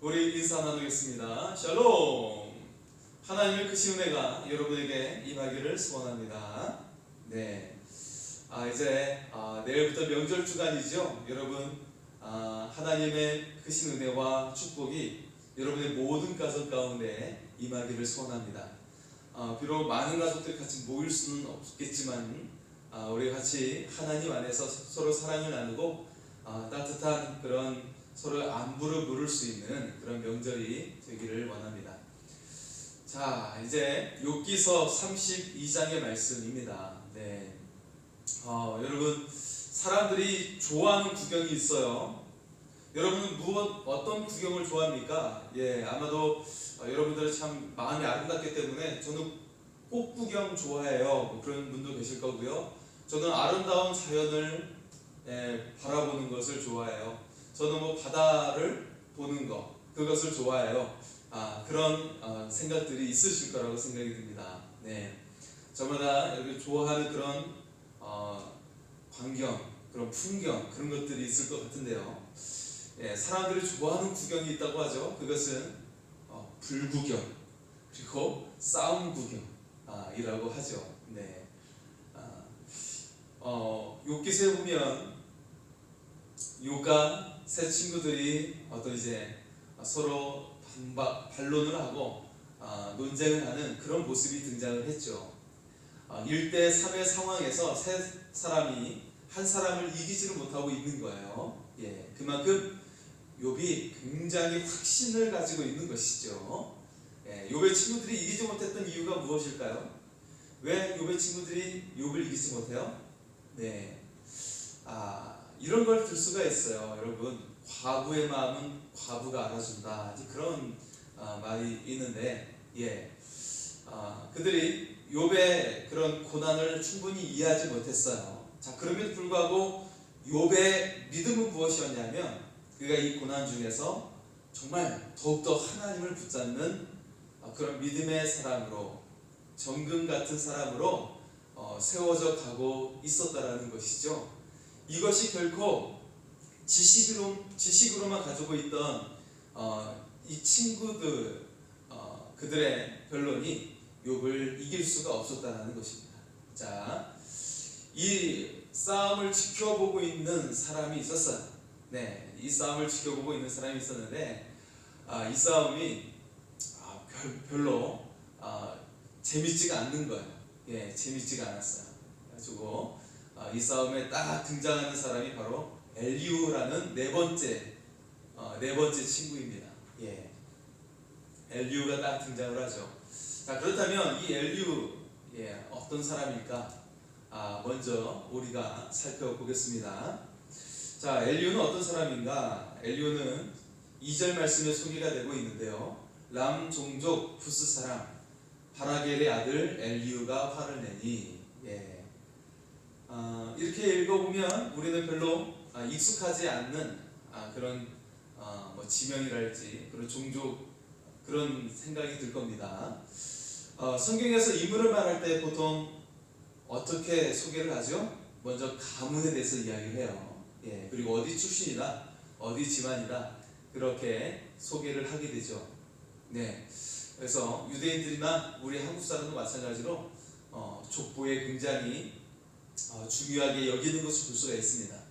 우리 인사 나누겠습니다. 샬롬. 하나님의 크신 은혜가 여러분에게 임하기를 소원합니다. 네. 이제 내일부터 명절 주간이죠. 여러분, 하나님의 크신 은혜와 축복이 여러분의 모든 가정 가운데 임하기를 소원합니다. 비록 많은 가족들이 같이 모일 수는 없겠지만 우리 같이 하나님 안에서 서로 사랑을 나누고 따뜻한 그런 서로 안부를 물을 수 있는 그런 명절이 되기를 원합니다. 자, 이제 욥기서 32장의 말씀입니다. 네. 여러분, 사람들이 좋아하는 구경이 있어요. 여러분은 어떤 구경을 좋아합니까? 아마도 여러분들은 참 마음이 아름답기 때문에 저는 꽃 구경 좋아해요. 그런 분도 계실 거고요. 저는 아름다운 자연을 바라보는 것을 좋아해요. 저는 바다를 보는 것, 그것을 좋아해요. 그런 생각들이 있으실 거라고 생각이 듭니다. 네. 저마다 이렇게 좋아하는 그런 광경, 그런 풍경, 그런 것들이 있을 것 같은데요. 사람들이 좋아하는 구경이 있다고 하죠. 그것은 불구경, 그리고 싸움 구경이라고 하죠. 네. 욥기서에 보면 욥과 세 친구들이 이제 서로 반론을 하고 논쟁을 하는 그런 모습이 등장을 했죠. 1대 3의 상황에서 세 사람이 한 사람을 이기지를 못하고 있는 거예요. 그만큼 욥이 굉장히 확신을 가지고 있는 것이죠. 욥의 친구들이 이기지 못했던 이유가 무엇일까요? 왜 욥의 친구들이 욥을 이기지 못해요? 이런 걸 들 수가 있어요. 여러분, 과부의 마음은 과부가 알아준다, 그런 말이 있는데, 그들이 욥의 그런 고난을 충분히 이해하지 못했어요. 자, 그럼에도 불구하고 욥의 믿음은 무엇이었냐면, 그가 이 고난 중에서 정말 더욱더 하나님을 붙잡는 그런 믿음의 사람으로, 정금 같은 사람으로 세워져 가고 있었다라는 것이죠. 이것이 결코 지식으로만 가지고 있던 이 친구들, 그들의 변론이 욥을 이길 수가 없었다는 것입니다. 자, 이 싸움을 지켜보고 있는 사람이 있었어요. 이 싸움을 지켜보고 있는 사람이 있었는데, 이 싸움이 별로 재밌지가 않는 거예요. 재밌지가 않았어요. 그래가지고 이 싸움에 딱 등장하는 사람이 바로 엘리후라는 네 번째 친구입니다. 엘리후가 딱 등장을 하죠. 자, 그렇다면 이 엘리후 어떤 사람일까? 먼저 우리가 살펴보겠습니다. 자, 엘리후는 어떤 사람인가? 엘리후는 2절 말씀에 소개가 되고 있는데요. 람 종족 부스 사람 바라겔의 아들 엘리후가 화를 내니, 이렇게 읽어보면 우리는 별로 익숙하지 않는 그런 지명이랄지 그런 종족, 그런 생각이 들 겁니다. 성경에서 인물을 말할 때 보통 어떻게 소개를 하죠? 먼저 가문에 대해서 이야기를 해요. 그리고 어디 출신이다, 어디 집안이다, 그렇게 소개를 하게 되죠. 그래서 유대인들이나 우리 한국 사람도 마찬가지로 족보에 굉장히 중요하게 여기는 것을 볼 수가 있습니다.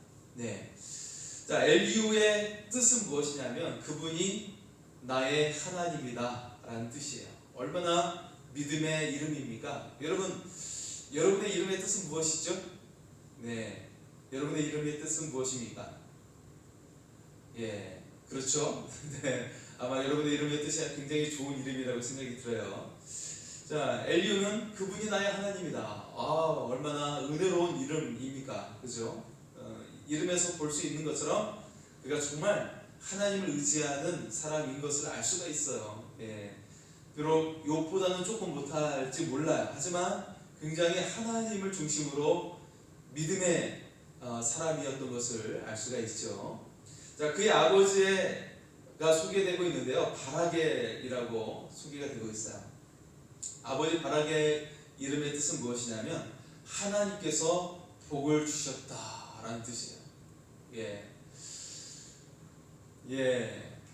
자, 엘리후의 뜻은 무엇이냐면 그분이 나의 하나님이다 라는 뜻이에요. 얼마나 믿음의 이름입니까? 여러분의 이름의 뜻은 무엇이죠? 여러분의 이름의 뜻은 무엇입니까? 그렇죠? 아마 여러분의 이름의 뜻이 굉장히 좋은 이름이라고 생각이 들어요. 자, 엘리후는 그분이 나의 하나님이다. 얼마나 은혜로운 이름입니까? 그죠? 이름에서 볼 수 있는 것처럼 그가 정말 하나님을 의지하는 사람인 것을 알 수가 있어요. 비록 욥보다는 조금 못할지 몰라요. 하지만 굉장히 하나님을 중심으로 믿음의 사람이었던 것을 알 수가 있죠. 자, 그의 아버지가 소개되고 있는데요. 바라겔이라고 소개가 되고 있어요. 아버지 바라겔 이름의 뜻은 무엇이냐면 하나님께서 복을 주셨다라는 뜻이에요.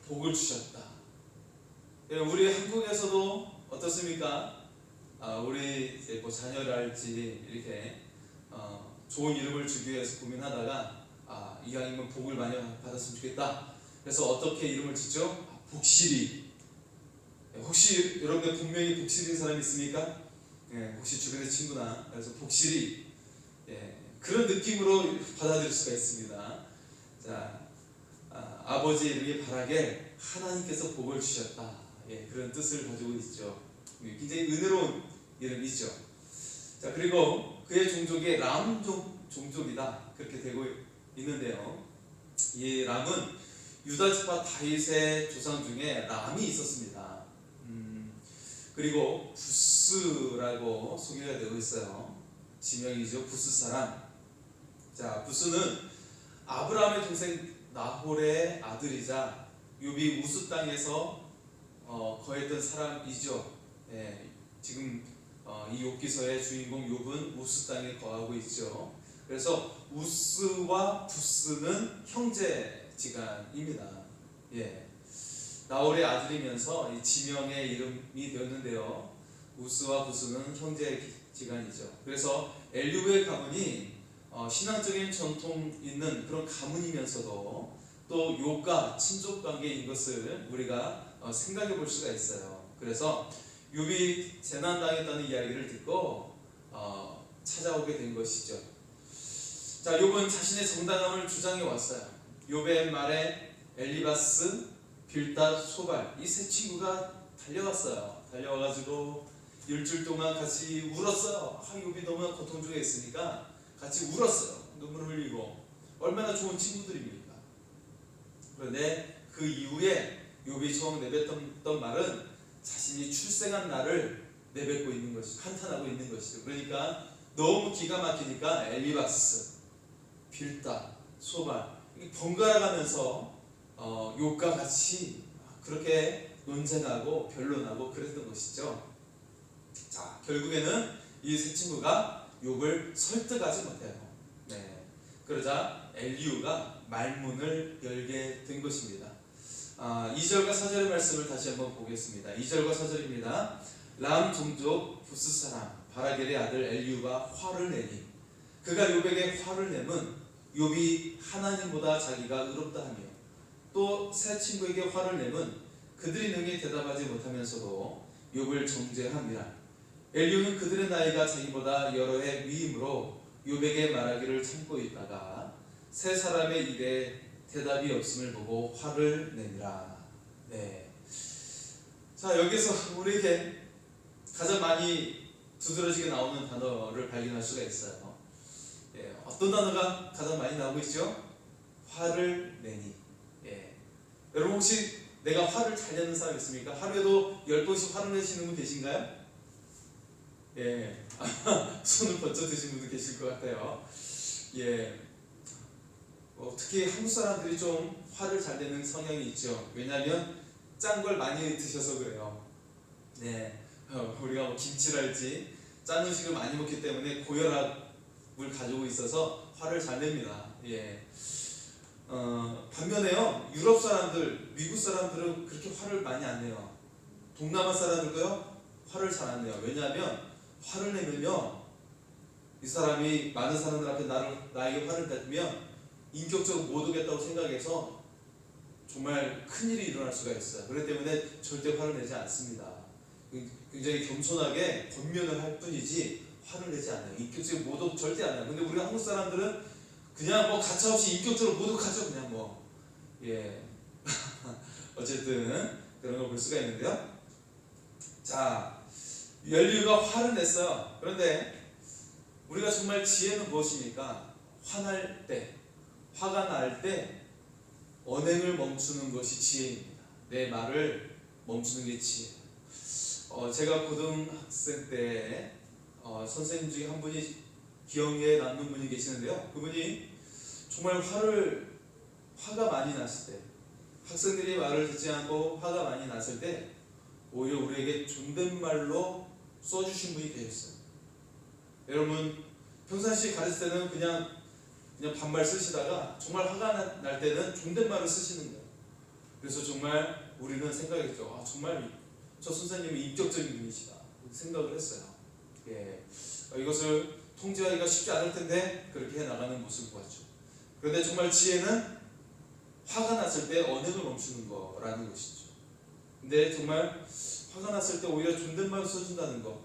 복을 주셨다. 우리 한국에서도 어떻습니까? 우리 이제 뭐 자녀랄지 이렇게 좋은 이름을 주기 위해서 고민하다가 이왕이면 복을 많이 받았으면 좋겠다. 그래서 어떻게 이름을 짓죠? 복실이. 혹시 여러분들 분명히 복실인 사람 있습니까? 혹시 주변의 친구나. 그래서 복실이 그런 느낌으로 받아들일 수가 있습니다. 자, 아버지 이름이 바라겔, 하나님께서 복을 주셨다. 그런 뜻을 가지고 있죠. 굉장히 은혜로운 이름이죠. 자, 그리고 그의 종족이 람 종족이다. 그렇게 되고 있는데요. 이 람은 유다 지파 다윗의 조상 중에 람이 있었습니다. 그리고 부스라고 소개가 되고 있어요. 지명이죠. 부스 사람. 자, 부스는 아브라함의 동생 나홀의 아들이자 욥이 우스 땅에서 거했던 사람이죠. 지금 이 욥기서의 주인공 욥은 우스 땅에 거하고 있죠. 그래서 우스와 부스는 형제지간입니다. 나홀의 아들이면서 이 지명의 이름이 되었는데요. 우스와 부스는 형제지간이죠. 그래서 엘리후의 가문이 신앙적인 전통 있는 그런 가문이면서도 또 욥과 친족 관계인 것을 우리가 생각해 볼 수가 있어요. 그래서 욥이 재난당했다는 이야기를 듣고 찾아오게 된 것이죠. 자, 욥은 자신의 정당함을 주장해 왔어요. 욥의 말에 엘리바스, 빌닷, 소발 이 세 친구가 달려왔어요. 달려와가지고 일주일 동안 같이 울었어요. 욥이 너무 고통 중에 있으니까 같이 울었어요. 눈물 흘리고. 얼마나 좋은 친구들입니까? 그런데 그 이후에 욥이 처음 내뱉었던 말은 자신이 출생한 날을 내뱉고 있는 것이, 한탄하고 있는 것이죠. 그러니까 너무 기가 막히니까 엘리바스, 빌닷, 소발 번갈아 가면서 욥과 같이 그렇게 논쟁하고 변론하고 그랬던 것이죠. 자, 결국에는 이 세 친구가 욥을 설득하지 못해요. 그러자 엘리후가 말문을 열게 된 것입니다. 2절과 4절의 말씀을 다시 한번 보겠습니다. 2절과 4절입니다. 람 종족 부스 사람 바라겔의 아들 엘리후가 화를 내니 그가 욥에게 화를 내면 욥이 하나님보다 자기가 의롭다 하며 또 세 친구에게 화를 내면 그들이 능히 대답하지 못하면서도 욥을 정죄함이라. 엘리후는 그들의 나이가 자기보다 여러 해 위이므로 욥에게 말하기를 참고 있다가 세 사람의 입에 대답이 없음을 보고 화를 내니라. 자, 여기서 우리에게 가장 많이 두드러지게 나오는 단어를 발견할 수가 있어요. 어떤 단어가 가장 많이 나오고 있죠? 화를 내니. 여러분 혹시 내가 화를 잘 내는 사람 있습니까? 하루에도 10번씩 화를 내시는 분 계신가요? 손을 번쩍 드신 분도 계실 것 같아요. 특히 한국 사람들이 좀 화를 잘 내는 성향이 있죠. 왜냐하면 짠 걸 많이 드셔서 그래요. 우리가 뭐 김치랄지 짠 음식을 많이 먹기 때문에 고혈압을 가지고 있어서 화를 잘 냅니다. 반면에요, 유럽 사람들, 미국 사람들은 그렇게 화를 많이 안 내요. 동남아 사람들도요, 화를 잘 안 내요. 왜냐하면 화를 내면요, 이 사람이 많은 사람들 앞에 나에게 화를 내면 인격적으로 못 오겠다고 생각해서 정말 큰일이 일어날 수가 있어요. 그렇기 때문에 절대 화를 내지 않습니다. 굉장히 겸손하게 권면을 할 뿐이지 화를 내지 않아요. 인격적으로 모독 절대 안 해요. 근데 우리 한국 사람들은 그냥 뭐 가차없이 인격적으로 모독하죠. 그냥 뭐 어쨌든 그런 걸 볼 수가 있는데요. 자, 엘리후가 화를 냈어요. 그런데 우리가 정말 지혜는 무엇입니까? 화날 때, 화가 날 때 언행을 멈추는 것이 지혜입니다. 내 말을 멈추는 게 지혜예요. 제가 고등학생 때 선생님 중에 한 분이 기억에 남는 분이 계시는데요. 그분이 정말 화가 많이 났을 때, 학생들이 말을 듣지 않고 화가 많이 났을 때 오히려 우리에게 존댓말로 써주신 분이 계셨어요. 여러분 평상시 가르칠 때는 그냥 반말 쓰시다가 정말 화가 날 때는 존댓말을 쓰시는 거예요. 그래서 정말 우리는 생각했죠. 아, 정말 저 선생님은 인격적인 분이시다 생각을 했어요. 예, 이것을 통제하기가 쉽지 않을 텐데 그렇게 해나가는 모습을 보았죠. 그런데 정말 지혜는 화가 났을 때 언행을 멈추는 거라는 것이죠. 근데 정말 화가 났을 때 오히려 존댓말 써준다는 것,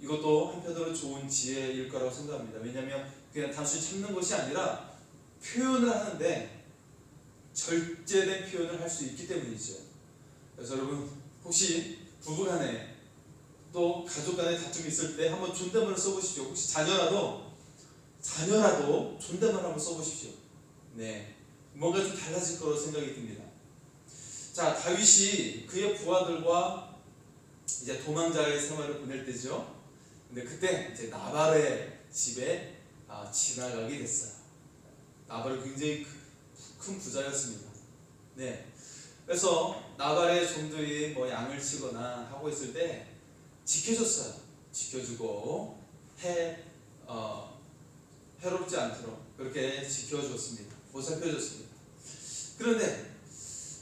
이것도 한편으로 좋은 지혜일 거라고 생각합니다. 왜냐하면 그냥 단순히 참는 것이 아니라 표현을 하는데 절제된 표현을 할 수 있기 때문이죠. 그래서 여러분 혹시 부부간에 또 가족간에 다툼이 있을 때 한번 존댓말을 써보십시오. 혹시 자녀라도 존댓말 한번 써보십시오. 네, 뭔가 좀 달라질 거라고 생각이 듭니다. 자, 다윗이 그의 부하들과 이제 도망자의 생활을 보낼 때죠. 근데 그때 이제 나발의 집에 지나가게 됐어요. 나발은 굉장히 큰 부자였습니다. 네, 그래서 나발의 종들이 뭐 양을 치거나 하고 있을 때 지켜줬어요. 지켜주고 해롭지 않도록 그렇게 지켜줬습니다. 보살펴줬습니다. 그런데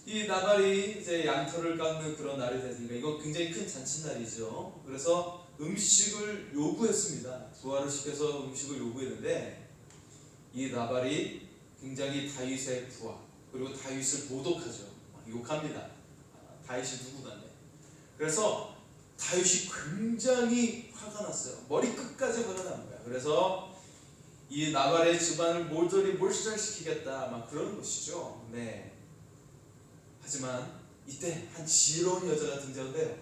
이 나발이 이제 양털을 깎는 그런 날이 되니까 이건 굉장히 큰 잔칫날이죠. 그래서 음식을 요구했습니다. 부하를 시켜서 음식을 요구했는데 이 나발이 굉장히 다윗의 부하 그리고 다윗을 모독하죠. 욕합니다. 다윗이 누구나네. 그래서 다윗이 굉장히 화가 났어요. 머리 끝까지 화가 난 거야. 그래서 이 나발의 집안을 모조리 몰살시키겠다 막 그러는 것이죠. 네. 하지만 이때 한 지혜로운 여자가 등장돼요.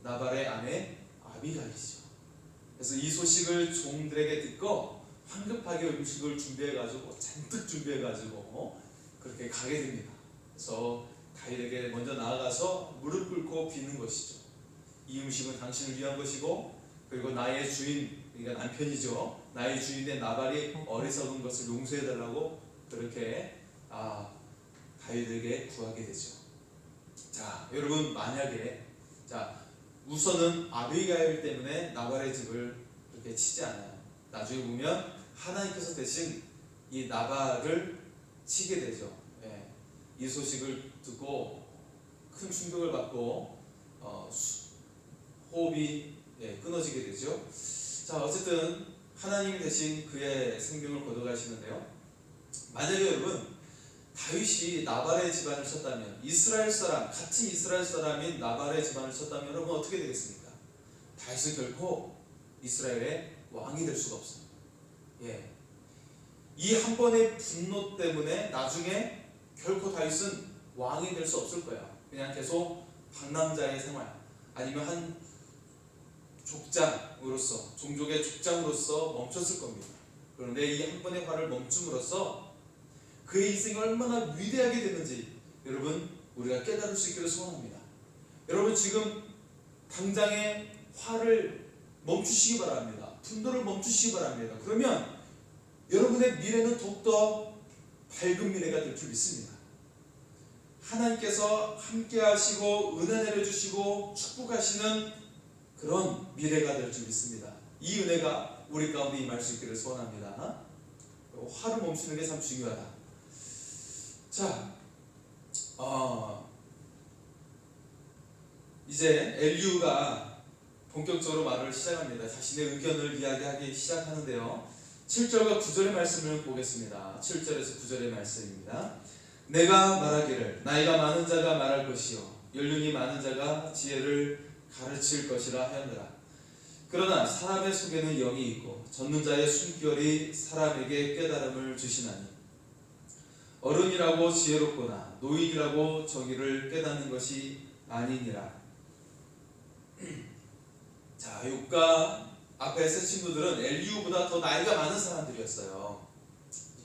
나발의 아내 아비가일이죠. 그래서 이 소식을 종들에게 듣고 황급하게 음식을 준비해가지고 잔뜩 준비해가지고 그렇게 가게 됩니다. 그래서 다윗에게 먼저 나아가서 무릎 꿇고 비는 것이죠. 이 음식은 당신을 위한 것이고 그리고 나의 주인, 그러니까 남편이죠. 나의 주인의 나발이 어리석은 것을 용서해달라고 그렇게 다윗에게 구하게 되죠. 자, 여러분 만약에 우선은 아비가일 때문에 나발의 집을 그렇게 치지 않아요. 나중에 보면 하나님께서 대신 이 나발을 치게 되죠. 예, 이 소식을 듣고 큰 충격을 받고 호흡이 끊어지게 되죠. 자, 어쨌든 하나님이 대신 그의 생명을 거둬가시는데요. 만약에 여러분 다윗이 나발의 집안을 쳤다면 같은 이스라엘 사람인 나발의 집안을 쳤다면 여러분 어떻게 되겠습니까? 다윗은 결코 이스라엘의 왕이 될 수가 없어요. 예, 이 한 번의 분노 때문에 나중에 결코 다윗은 왕이 될 수 없을 거야. 그냥 계속 방랑자의 생활 아니면 한 족장으로서 종족의 족장으로서 멈췄을 겁니다. 그런데 이 한 번의 화를 멈춤으로써 그의 인생이 얼마나 위대하게 됐는지 여러분 우리가 깨달을 수 있기를 소원합니다. 여러분 지금 당장에 화를 멈추시기 바랍니다. 분노를 멈추시기 바랍니다. 그러면 여러분의 미래는 더욱더 밝은 미래가 될 줄 믿습니다. 하나님께서 함께 하시고 은혜 내려주시고 축복하시는 그런 미래가 될 줄 믿습니다. 이 은혜가 우리 가운데 임할 수 있기를 소원합니다. 화를 멈추는 게 참 중요하다. 자, 이제 엘리후가 본격적으로 말을 시작합니다. 자신의 의견을 이야기하기 시작하는데요. 7절과 9절의 말씀을 보겠습니다. 7절에서 9절의 말씀입니다. 내가 말하기를 나이가 많은 자가 말할 것이요 연륜이 많은 자가 지혜를 가르칠 것이라 하였느라. 그러나 사람의 속에는 영이 있고 젖는 자의 숨결이 사람에게 깨달음을 주시나니 어른이라고 지혜롭거나 노인이라고 정의를 깨닫는 것이 아니니라. 자, 욕과 앞에 세 친구들은 엘리후보다 더 나이가 많은 사람들이었어요.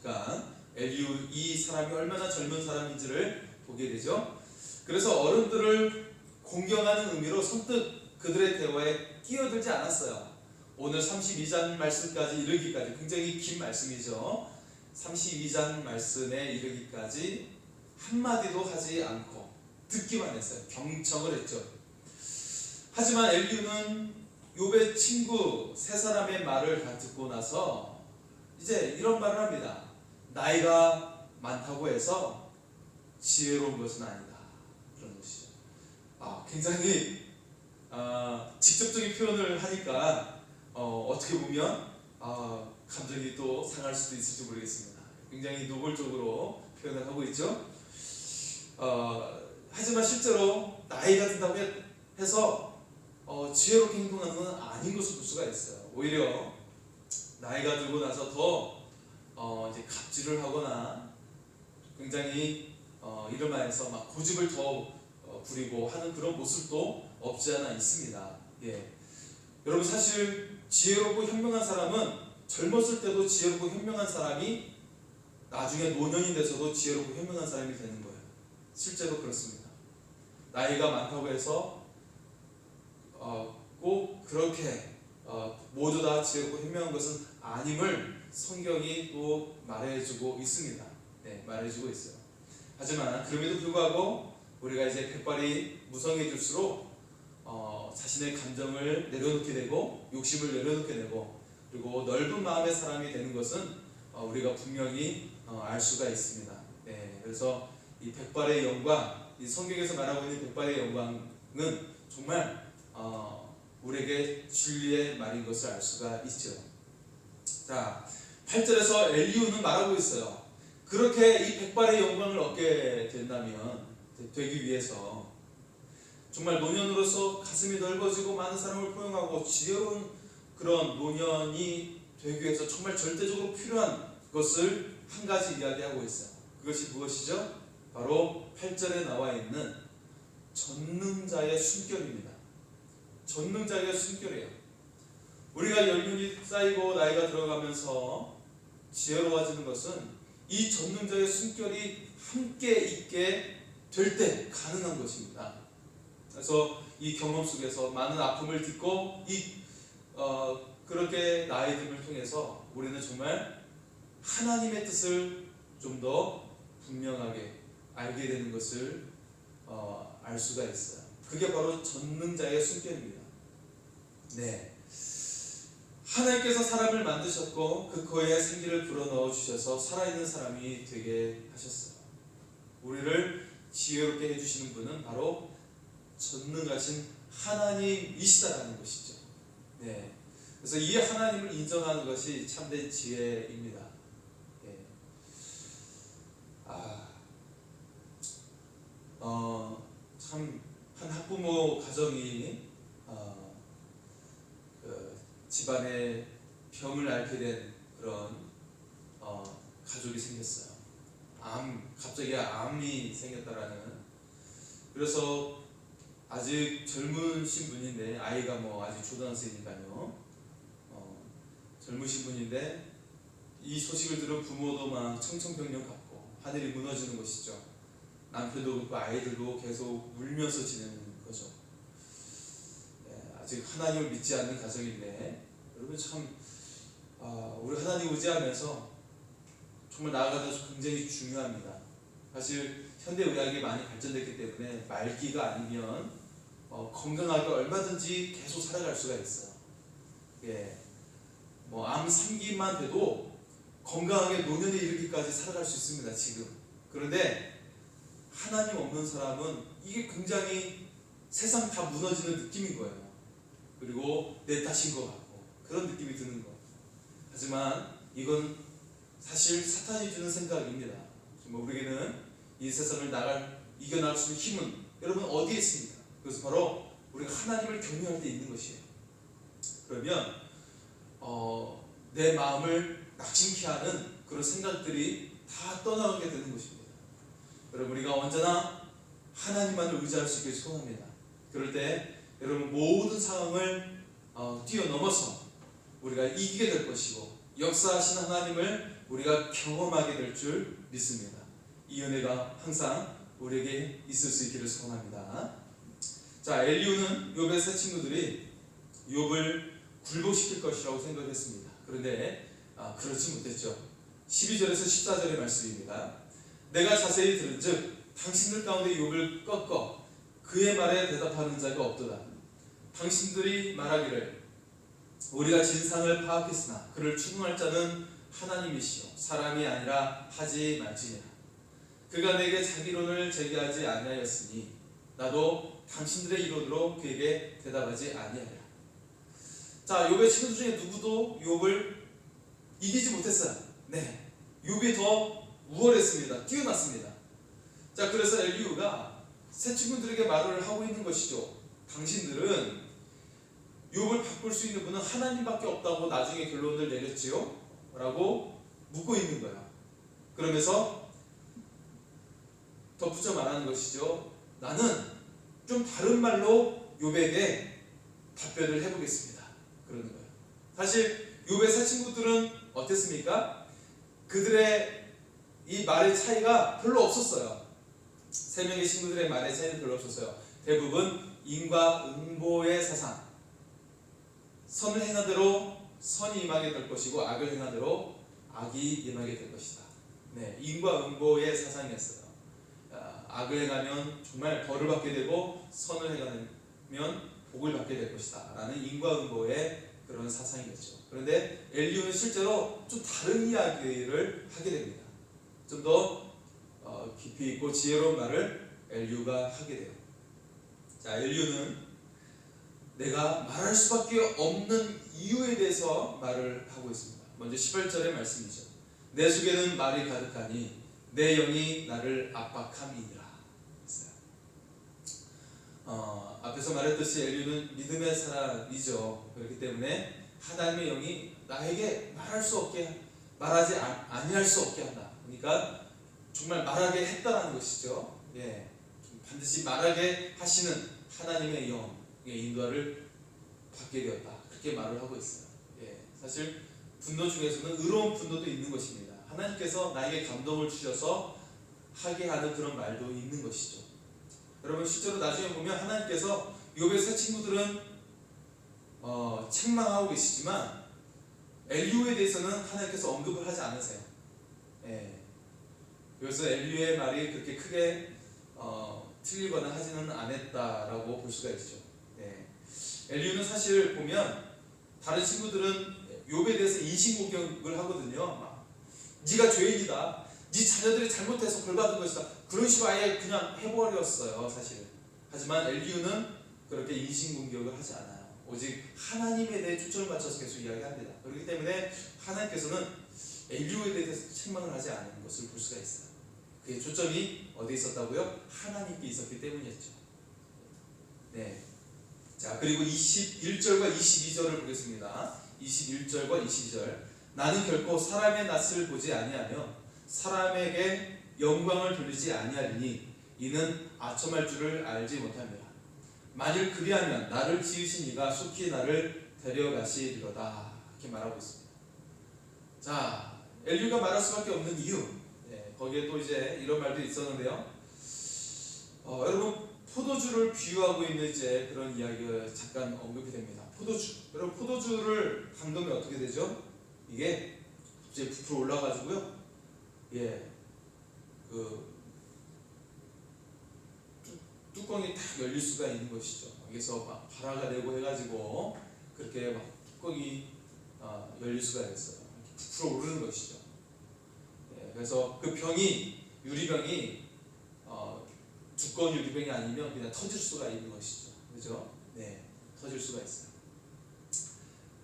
그러니까 엘리후 이 사람이 얼마나 젊은 사람인지를 보게 되죠. 그래서 어른들을 공경하는 의미로 선뜻 그들의 대화에 끼어들지 않았어요. 오늘 32장 말씀까지 이르기까지 굉장히 긴 말씀이죠. 32장 말씀에 이르기까지 한마디도 하지 않고 듣기만 했어요. 경청을 했죠. 하지만 엘리후는 욥의 친구 세 사람의 말을 다 듣고 나서 이제 이런 말을 합니다. 나이가 많다고 해서 지혜로운 것은 아니다. 그런 굉장히 직접적인 표현을 하니까 어떻게 보면 감정이 또 상할 수도 있을지 모르겠습니다. 굉장히 노골적으로 표현을 하고 있죠. 하지만 실제로 나이가 든다고 해서 지혜롭게 행동하는 건 아닌 것을 볼 수가 있어요. 오히려 나이가 들고 나서 더 이제 갑질을 하거나 굉장히 이런 말에서 막 고집을 더 부리고 하는 그런 모습도 없지 않아 있습니다. 예. 여러분 사실 지혜롭고 현명한 사람은 젊었을 때도 지혜롭고 현명한 사람이 나중에 노년이 돼서도 지혜롭고 현명한 사람이 되는 거예요. 실제로 그렇습니다. 나이가 많다고 해서 꼭 그렇게 모두 다 지혜롭고 현명한 것은 아님을 성경이 또 말해주고 있습니다. 네, 말해주고 있어요. 하지만 그럼에도 불구하고 우리가 이제 백발이 무성해질수록 자신의 감정을 내려놓게 되고 욕심을 내려놓게 되고 그리고 넓은 마음의 사람이 되는 것은 우리가 분명히 알 수가 있습니다. 네, 그래서 이 백발의 영광, 이 성경에서 말하고 있는 백발의 영광은 정말 우리에게 진리의 말인 것을 알 수가 있죠. 자, 8절에서 엘리후는 말하고 있어요. 그렇게 이 백발의 영광을 얻게 된다면, 되기 위해서 정말 노년으로서 가슴이 넓어지고 많은 사람을 포용하고 지혜로운 그런 노년이 되기 위해서 정말 절대적으로 필요한 것을 한 가지 이야기하고 있어요. 그것이 무엇이죠? 바로 8절에 나와 있는 전능자의 순결입니다. 전능자의 순결이에요. 우리가 연륜이 쌓이고 나이가 들어가면서 지혜로워지는 것은 이 전능자의 순결이 함께 있게 될 때 가능한 것입니다. 그래서 이 경험 속에서 많은 아픔을 딛고 그렇게 나이 듦을 통해서 우리는 정말 하나님의 뜻을 좀 더 분명하게 알게 되는 것을 알 수가 있어요. 그게 바로 전능자의 순결입니다. 네, 하나님께서 사람을 만드셨고 그 코에 생기를 불어넣어 주셔서 살아있는 사람이 되게 하셨어요. 우리를 지혜롭게 해주시는 분은 바로 전능하신 하나님이시다라는 것이죠. 네, 그래서 이 하나님을 인정하는 것이 참된 지혜입니다. 네. 참 한 학부모 가정이 집안에 병을 앓게 된 그런 가족이 생겼어요. 갑자기 암이 생겼다라는. 그래서 아직 젊으신 분인데, 아이가 아직 초등학생이니까요. 젊으신 분인데 이 소식을 들은 부모도 막 청천벽력 같고 하늘이 무너지는 것이죠. 남편도 그렇고 아이들도 계속 울면서 지내는 거죠. 아직 하나님을 믿지 않는 가정인데, 여러분 참 우리 하나님 의지하면서 정말 나아가서 굉장히 중요합니다. 사실 현대의학이 많이 발전됐기 때문에 말기가 아니면 건강하게 얼마든지 계속 살아갈 수가 있어요. 예, 암 3기만 돼도 건강하게 노년에 이르기까지 살아갈 수 있습니다, 지금. 그런데 하나님 없는 사람은 이게 굉장히 세상 다 무너지는 느낌인 거예요. 그리고 내 탓인 것 같고 그런 느낌이 드는 거예요. 하지만 이건 사실 사탄이 주는 생각입니다. 정말 우리에게는 이 세상을 이겨나갈 수 있는 힘은 여러분 어디에 있습니까? 그것은 바로 우리가 하나님을 경외할 때 있는 것이에요. 그러면 내 마음을 낙심케 하는 그런 생각들이 다 떠나가게 되는 것입니다. 여러분 우리가 언제나 하나님만을 의지할 수 있게 소원합니다. 그럴 때 여러분 모든 상황을 뛰어넘어서 우리가 이기게 될 것이고 역사하신 하나님을 우리가 경험하게 될 줄 믿습니다. 이 은혜가 항상 우리에게 있을 수 있기를 소원합니다. 자, 엘리후는 욥의 세 친구들이 욥을 굴복시킬 것이라고 생각했습니다. 그런데 그렇지 못했죠. 12절에서 14절의 말씀입니다. 내가 자세히 들은즉 당신들 가운데 욥을 꺾어 그의 말에 대답하는 자가 없도다. 당신들이 말하기를 우리가 진상을 파악했으나 그를 추궁할 자는 하나님이시요 사람이 아니라 하지 말지니라. 그가 내게 자기론을 제기하지 아니하였으니 나도 당신들의 이론으로 그에게 대답하지 아니하리라. 자, 욥의 친구들 중에 누구도 욥을 이기지 못했어요. 네, 욥이 더 우월했습니다. 뛰어났습니다. 자, 그래서 엘리후가 새 친구들에게 말을 하고 있는 것이죠. 당신들은 욥을 바꿀 수 있는 분은 하나님밖에 없다고 나중에 결론을 내렸지요? 라고 묻고 있는 거예요. 그러면서 덧붙여 말하는 것이죠. 나는 좀 다른 말로 욥에게 답변을 해보겠습니다. 그러는 거예요. 사실 욥의 새 친구들은 어땠습니까? 그들의 이 말의 차이가 별로 없었어요. 세 명의 친구들의 말의 차이는 별로 없었어요. 대부분 인과응보의 사상, 선을 행한 대로 선이 임하게 될 것이고 악을 행한 대로 악이 임하게 될 것이다. 네, 인과응보의 사상이었어요. 악을 행하면 정말 벌을 받게 되고 선을 행하면 복을 받게 될 것이다 라는 인과응보의 그런 사상이었죠. 그런데 엘리후는 실제로 좀 다른 이야기를 하게 됩니다. 좀 더 깊이 있고 지혜로운 말을 엘리후가 하게 돼요. 자, 엘리후는 내가 말할 수밖에 없는 이유에 대해서 말을 하고 있습니다. 먼저 18절의 말씀이죠. 내 속에는 말이 가득하니 내 영이 나를 압박함이니라. 앞에서 말했듯이 엘리후는 믿음의 사람이죠. 그렇기 때문에 하나님의 영이 나에게 말하지 아니할 수 없게 한다. 그러니까 정말 말하게 했다라는 것이죠. 예, 반드시 말하게 하시는 하나님의 영의 인도를 받게 되었다. 그렇게 말을 하고 있어요. 예, 사실 분노 중에서는 의로운 분노도 있는 것입니다. 하나님께서 나에게 감동을 주셔서 하게 하는 그런 말도 있는 것이죠. 여러분, 실제로 나중에 보면 하나님께서 욥의 새 친구들은 책망하고 계시지만 엘리후에 대해서는 하나님께서 언급을 하지 않으세요. 예. 그래서 엘리후의 말이 그렇게 크게 틀리거나 하지는 않았다라고 볼 수가 있죠. 예. 엘리후는 사실 보면 다른 친구들은 욥에 대해서 인신공격을 하거든요. 막, 네가 죄인이다. 네 자녀들이 잘못해서 벌받은 것이다. 그런 식으로 아예 그냥 해버렸어요, 사실은. 하지만 엘리후는 그렇게 인신공격을 하지 않아요. 오직 하나님에 대해 초점을 맞춰서 계속 이야기합니다. 그렇기 때문에 하나님께서는 엘리후에 대해서 책망을 하지 않은 것을 볼 수가 있어요. 그의 초점이 어디에 있었다고요? 하나님께 있었기 때문이었죠. 네. 자, 그리고 21절과 22절을 보겠습니다. 21절과 22절. 나는 결코 사람의 낯을 보지 아니하며 사람에게 영광을 돌리지 아니하리니 이는 아첨할 줄을 알지 못합니다. 만일 그리하면 나를 지으신 이가 속히 나를 데려가시리로다. 이렇게 말하고 있습니다. 자, 엘리후가 말할 수밖에 없는 이유, 거기에 또 이제 이런 말도 있었는데요. 여러분, 포도주를 비유하고 있는 이제 그런 이야기가 잠깐 언급이 됩니다. 포도주. 여러분, 포도주를 담그면 어떻게 되죠? 이게 갑자기 부풀어 올라가지고요. 예, 뚜껑이 탁 열릴 수가 있는 것이죠. 여기서 막 발화가 되고 해가지고 그렇게 막 뚜껑이 열릴 수가 있어요. 부풀어 오르는 것이죠. 예, 그래서 그 병이, 유리병이 두꺼운 유리병이 아니면 그냥 터질 수가 있는 것이죠. 그죠? 네, 터질 수가 있어요.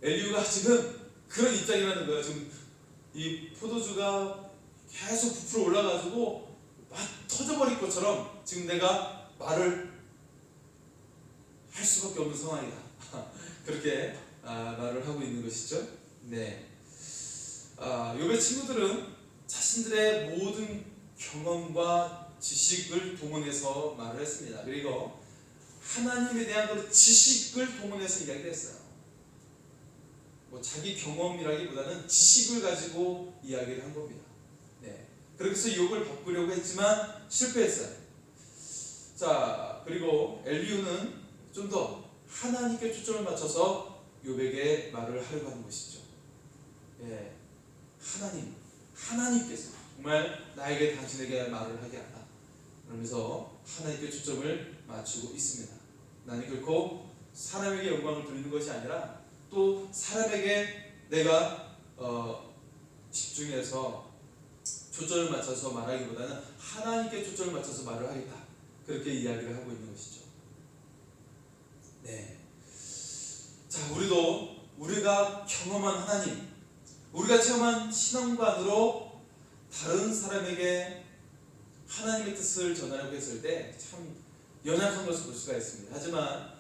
엘리후가 지금 그런 입장이라는 거예요. 지금 이 포도주가 계속 부풀어 올라가지고 막 터져버릴 것처럼 지금 내가 말을 할 수밖에 없는 상황이다. 그렇게 말을 하고 있는 것이죠. 네. 욥의 친구들은 자신들의 모든 경험과 지식을 동원해서 말을 했습니다. 그리고 하나님에 대한 그 지식을 동원해서 이야기를 했어요. 뭐 자기 경험이라기보다는 지식을 가지고 이야기를 한 겁니다. 네. 그래서 욥을 바꾸려고 했지만 실패했어요. 자, 그리고 엘리후는 좀 더 하나님께 초점을 맞춰서 욥에게 말을 하려고 하는 것이죠. 예, 하나님께서 정말 나에게 당신에게 말을 하게 한다. 그러면서 하나님께 초점을 맞추고 있습니다. 나는 결코 사람에게 영광을 돌리는 것이 아니라 또 사람에게 내가 집중해서 초점을 맞춰서 말하기보다는 하나님께 초점을 맞춰서 말을 하겠다. 그렇게 이야기를 하고 있는 것이죠. 네. 자, 우리가 경험한 하나님, 우리가 체험한 신앙관으로 다른 사람에게 하나님의 뜻을 전하려고 했을 때 참 연약한 것을 볼 수가 있습니다. 하지만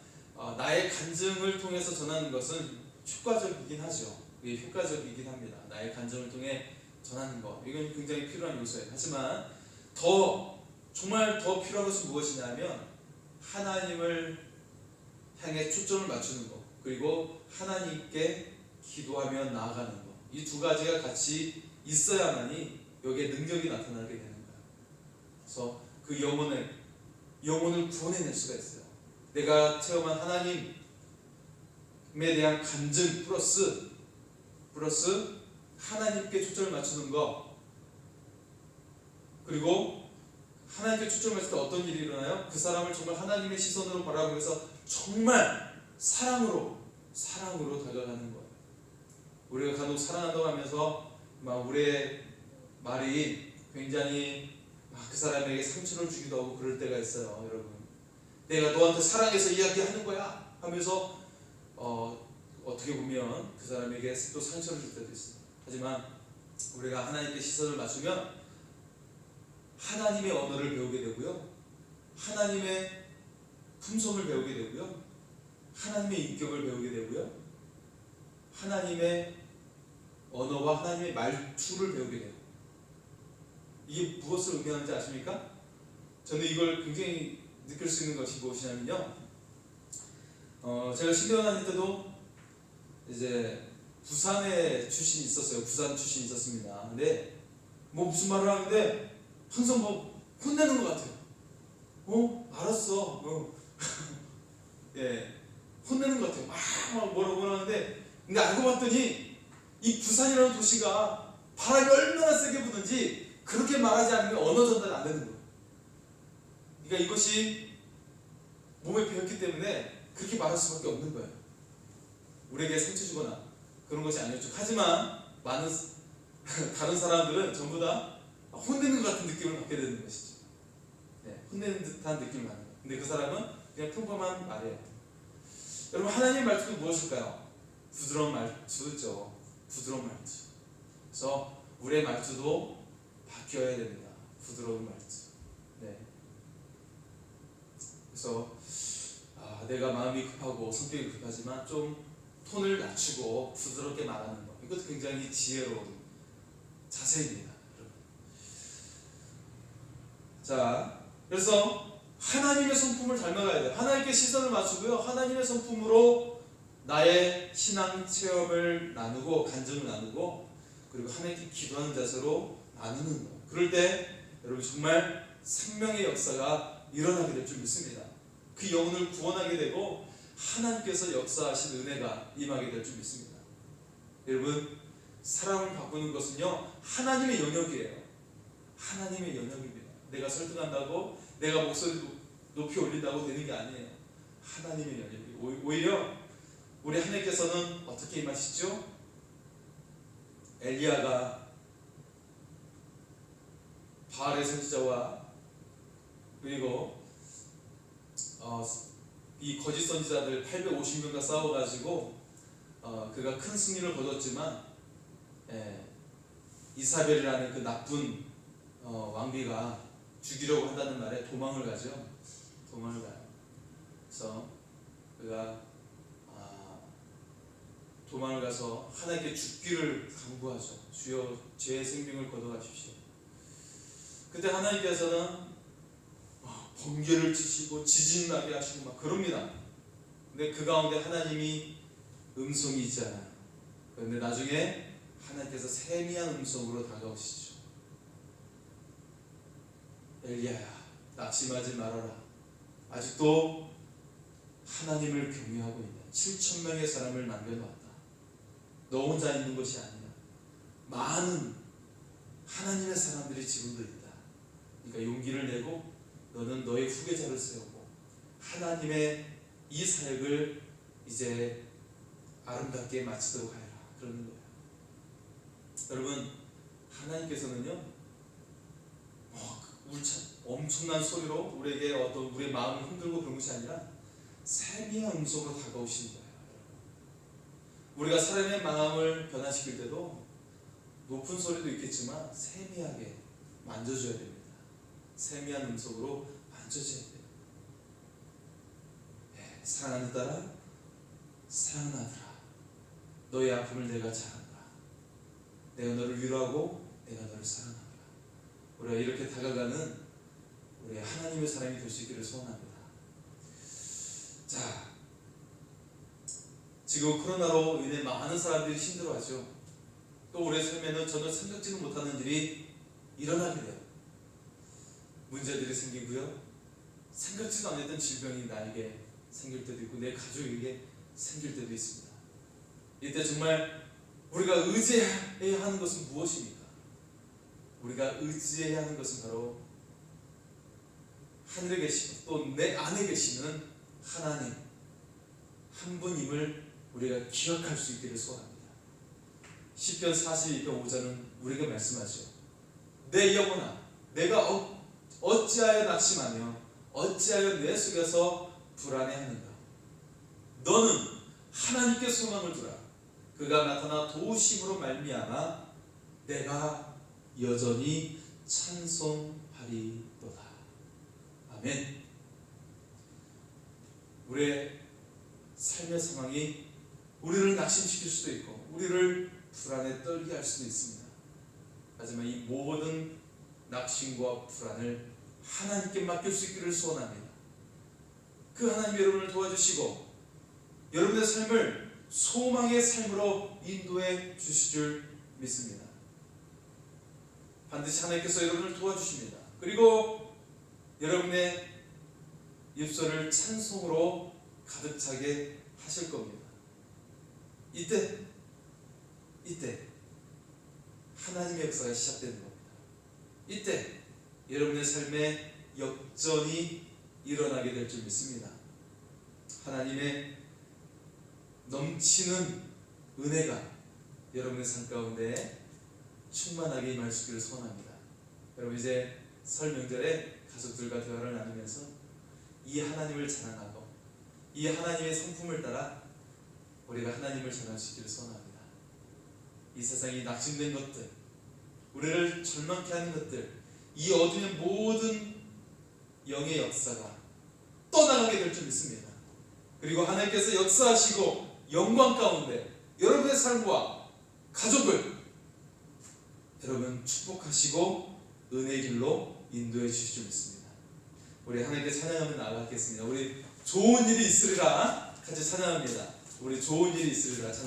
나의 간증을 통해서 전하는 것은 효과적이긴 하죠. 이게 효과적이긴 합니다. 나의 간증을 통해 전하는 것, 이건 굉장히 필요한 요소예요. 하지만 정말 더 필요한 것은 무엇이냐면 하나님을 향해 초점을 맞추는 것, 그리고 하나님께 기도하며 나아가는 것, 이 두 가지가 같이 있어야만이 여기에 능력이 나타나게 되는 거예요. 그래서 그 영혼을 구원해낼 수가 있어요. 내가 체험한 하나님에 대한 간증 플러스 하나님께 초점을 맞추는 것, 그리고 하나님께 초점을 맞출 때 어떤 일이 일어나요? 그 사람을 정말 하나님의 시선으로 바라보면서 정말 사랑으로 다가가는 거예요. 우리가 간혹 사랑한다고 하면서 우리의 말이 굉장히 그 사람에게 상처를 주기도 하고 그럴 때가 있어요. 여러분, 내가 너한테 사랑해서 이야기하는 거야 하면서 어떻게 보면 그 사람에게 또 상처를 줄 때도 있어요. 하지만 우리가 하나님께 시선을 맞추면 하나님의 언어를 배우게 되고요, 하나님의 품성을 배우게 되고요, 하나님의 인격을 배우게 되고요, 하나님의 언어와 하나님의 말투를 배우게 돼요. 이게 무엇을 의미하는지 아십니까? 저는 이걸 굉장히 느낄 수 있는 것이 무엇이냐면요, 제가 신대원 다닐 때도 이제 부산에 출신이 있었어요. 부산 출신이 있었습니다. 근데 무슨 말을 하는데 항상 혼내는 것 같아요. 알았어. 예, 혼내는 것 같아요. 막 뭐라고 하는데, 근데 알고 봤더니 이 부산이라는 도시가 바람이 얼마나 세게 부는지 그렇게 말하지 않으면 언어 전달이 안 되는 거예요. 그러니까 이것이 몸에 배웠기 때문에 그렇게 말할 수밖에 없는 거예요. 우리에게 상처 주거나 그런 것이 아니었죠. 하지만 많은 다른 사람들은 전부 다 혼내는 것 같은 느낌을 받게 되는 것이죠. 네, 혼내는 듯한 느낌을 받는 거예요. 근데 그 사람은 그냥 평범한 말이에요. 여러분, 하나님의 말투는 무엇일까요? 부드러운 말투죠. 부드러운 말투. 그래서 우리의 말투도 바뀌어야 됩니다. 부드러운 말투. 네. 그래서 내가 마음이 급하고 성격이 급하지만 좀 톤을 낮추고 부드럽게 말하는 것, 이것도 굉장히 지혜로운 자세입니다. 자, 그래서 하나님의 성품을 닮아가야 돼요. 하나님께 시선을 맞추고요, 하나님의 성품으로 나의 신앙 체험을 나누고 간증을 나누고, 그리고 하나님께 기도하는 자세로 나누는 것. 그럴 때 여러분 정말 생명의 역사가 일어나게 될 줄 믿습니다. 그 영혼을 구원하게 되고 하나님께서 역사하신 은혜가 임하게 될 줄 믿습니다. 여러분, 사람을 바꾸는 것은요, 하나님의 영역이에요. 하나님의 영역입니다. 내가 설득한다고, 내가 목소리 높이 올린다고 되는 게 아니에요. 하나님의 영역이에요. 오히려 우리 하나님께서는 어떻게 임하시죠? 엘리야가 바알의 선지자와 그리고 이 거짓 선지자들 850명과 싸워가지고 그가 큰 승리를 거뒀지만, 이사벨이라는 그 나쁜 왕비가 죽이려고 한다는 말에 도망을 가죠. 도망을 가요. 그래서 그가 도망을 가서 하나님께 죽기를 간구하죠. 주여, 제 생명을 거둬가십시오. 그때 하나님께서는 번개를 치시고 지진 나게 하시고 막 그럽니다. 근데 그 가운데 하나님이 음성이 있잖아요. 그런데 나중에 하나님께서 세미한 음성으로 다가오시죠. 엘리야야, 낙심하지 말아라. 아직도 하나님을 경외하고 있네. 7,000명의 사람을 남겨놓았다. 너 혼자 있는 것이 아니야. 많은 하나님의 사람들이 지금도 있다. 그러니까 용기를 내고 너는 너의 후계자를 세우고 하나님의 이 사역을 이제 아름답게 마치도록 하여라. 그러는 거예요. 여러분, 하나님께서는요, 엄청난 소리로 우리에게 어떤 우리의 마음을 흔들고 그런 것이 아니라 세미한 음성으로 다가오시는 거예요. 우리가 사람의 마음을 변화시킬 때도 높은 소리도 있겠지만 세미하게 만져줘야 됩니다. 세미한 음성으로 만져줘야 돼요. 네, 사랑하는 딸아, 사랑하는 아들아, 너의 아픔을 내가 잘 안다. 내가 너를 위로하고 내가 너를 사랑한다. 우리가 이렇게 다가가는 우리 하나님의 사람이 될 수 있기를 소원합니다. 자, 지금 코로나로 인해 많은 사람들이 힘들어하죠. 또 우리의 삶에는 전혀 생각지도 못하는 일이 일어나게 돼요. 문제들이 생기고요. 생각지도 않았던 질병이 나에게 생길 때도 있고 내 가족에게 생길 때도 있습니다. 이때 정말 우리가 의지해야 하는 것은 무엇입니까? 우리가 의지해야 하는 것은 바로 하늘에 계시고 또 내 안에 계시는 하나님 한 분임을 우리가 기억할 수 있기를 소원합니다. 시편 42편 5절은 우리에게 말씀하죠. 내 영혼아, 내가 어찌하여 낙심하며 어찌하여 내 속에서 불안해하는가? 너는 하나님께 소망을 두라. 그가 나타나 도우심으로 말미암아 내가 여전히 찬송하리로다. 아멘. 우리의 삶의 상황이 우리를 낙심시킬 수도 있고 우리를 불안에 떨게 할 수도 있습니다. 하지만 이 모든 낙심과 불안을 하나님께 맡길 수 있기를 소원합니다. 그 하나님이 여러분을 도와주시고 여러분의 삶을 소망의 삶으로 인도해 주실 줄 믿습니다. 반드시 하나님께서 여러분을 도와주십니다. 그리고 여러분의 입술을 찬송으로 가득 차게 하실 겁니다. 이때 하나님의 역사가 시작되는 겁니다. 이때 여러분의 삶에 역전이 일어나게 될 줄 믿습니다. 하나님의 넘치는 은혜가 여러분의 삶 가운데 충만하게 임할 수 있기를 소원합니다. 여러분 이제 설 명절에 가족들과 대화를 나누면서 이 하나님을 자랑하고 이 하나님의 성품을 따라 우리가 하나님을 전할 수 있기를 소원합니다. 이 세상이 낙심된 것들, 우리를 절망케 하는 것들, 이 어둠의 모든 영의 역사가 떠나가게 될 줄 믿습니다. 그리고 하나님께서 역사하시고 영광 가운데 여러분의 삶과 가족을 여러분 축복하시고 은혜의 길로 인도해 주실 줄 믿습니다. 우리 하나님께 찬양하며 나아가겠습니다. 우리 좋은 일이 있으리라 같이 찬양합니다. 우리 좋은 일이 있으리라.